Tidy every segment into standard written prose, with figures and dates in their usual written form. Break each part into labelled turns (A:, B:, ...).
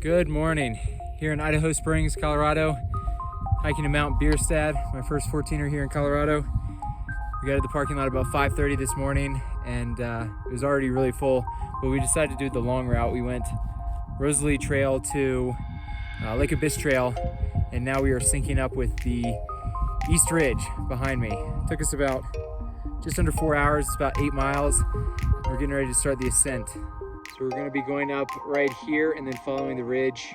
A: Good morning. Here in Idaho Springs, Colorado, hiking to Mt Bierstadt, my first 14er here in Colorado. We got to the parking lot about 5:30 this morning, and it was already really full, but we decided to do the long route. We went Rosalie Trail to Lake Abyss Trail, and now we are syncing up with the East Ridge behind me. It took us about just under 4 hours, it's about 8 miles. We're getting ready to start the ascent. So we're going to be going up right here and then following the ridge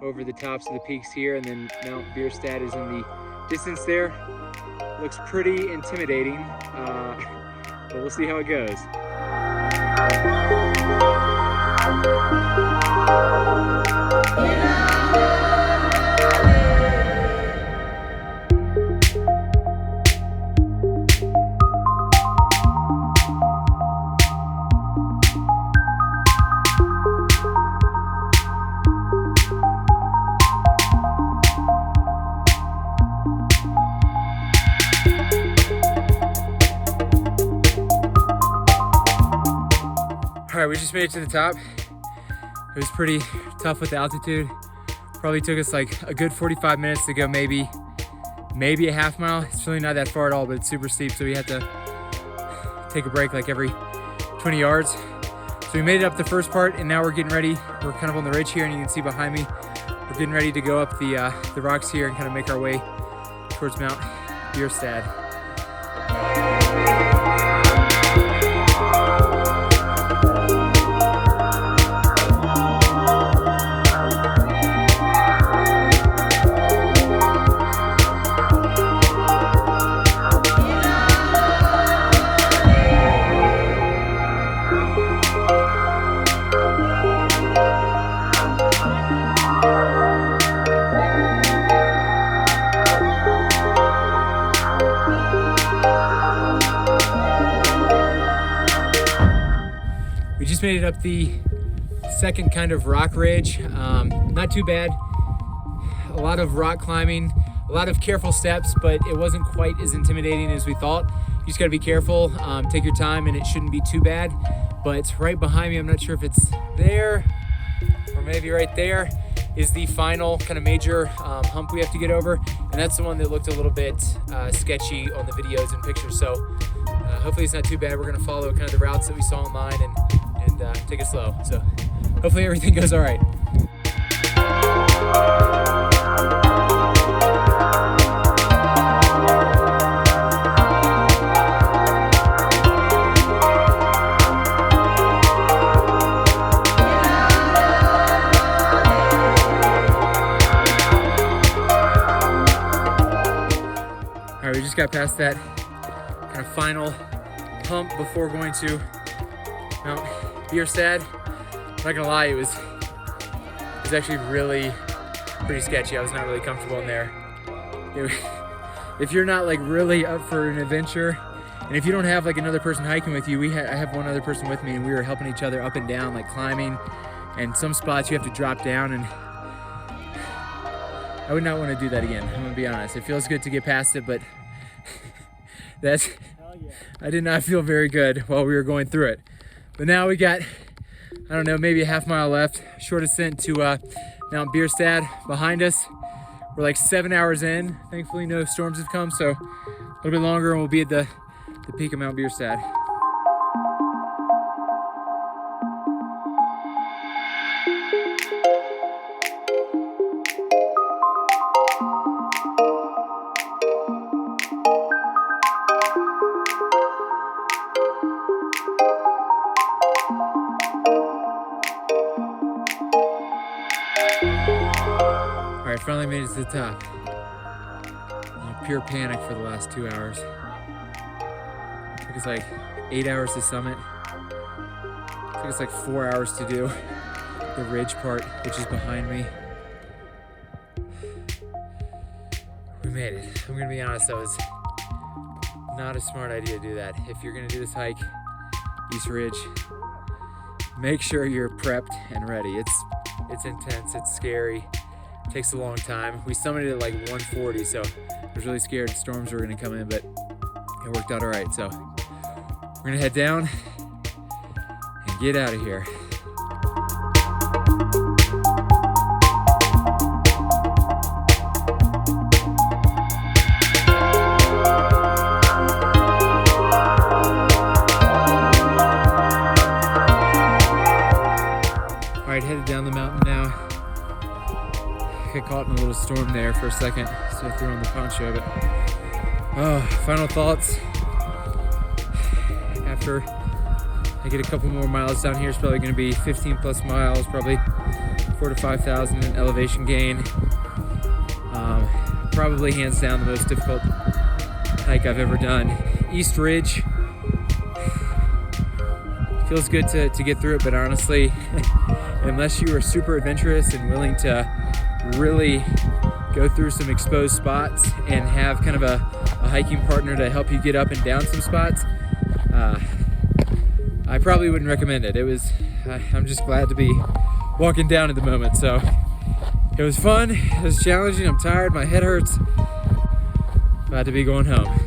A: over the tops of the peaks here, and then Mt Bierstadt is in the distance there. Looks pretty intimidating, but we'll see how it goes. All right, we just made it to the top. It was pretty tough with the altitude. Probably took us like a good 45 minutes to go maybe a half mile. It's really not that far at all, but it's super steep, so we had to take a break like every 20 yards. So we made it up the first part, and now we're getting ready. We're kind of on the ridge here, and you can see behind me, we're getting ready to go up the rocks here and kind of make our way towards Mt Bierstadt. We just made it up the second kind of rock ridge. Not too bad. A lot of rock climbing, a lot of careful steps, but it wasn't quite as intimidating as we thought. You just gotta be careful, take your time, and it shouldn't be too bad. But it's right behind me. I'm not sure if it's there or maybe right there is the final kind of major hump we have to get over. And that's the one that looked a little bit sketchy on the videos and pictures. So hopefully it's not too bad. We're gonna follow kind of the routes that we saw online and take it slow. So hopefully everything goes all right. All right, we just got past that kind of final hump before going to Mt Bierstadt. I'm not gonna lie, it was actually really pretty sketchy. I was not really comfortable in there. If you're not like really up for an adventure, and if you don't have like another person hiking with you, I have one other person with me, and we were helping each other up and down, like climbing, and some spots you have to drop down, and I would not want to do that again. I'm gonna be honest. It feels good to get past it, but I did not feel very good while we were going through it. But now we got, I don't know, maybe a half mile left. Short ascent to Mt Bierstadt behind us. We're like 7 hours in. Thankfully no storms have come, so a little bit longer and we'll be at the peak of Mt Bierstadt. All right, finally made it to the top. Pure panic for the last 2 hours. It took us like 8 hours to summit. It took us like 4 hours to do the ridge part, which is behind me. We made it. I'm gonna be honest, that was not a smart idea to do that. If you're gonna do this hike, East Ridge, make sure you're prepped and ready. It's intense, it's scary. It takes a long time. We summited at like 1:40, so I was really scared storms were gonna come in, but it worked out all right. So we're gonna head down and get out of here. mountain now. Got caught in a little storm there for a second, so I threw on the poncho, but final thoughts. After I get a couple more miles down here, it's probably gonna be 15 plus miles, probably 4,000 to 5,000 in elevation gain. Probably hands down the most difficult hike I've ever done. East Ridge, feels good to get through it, but honestly, unless you are super adventurous and willing to really go through some exposed spots and have kind of a hiking partner to help you get up and down some spots, I probably wouldn't recommend it. I'm just glad to be walking down at the moment. So it was fun, it was challenging, I'm tired, my head hurts. Glad to be going home.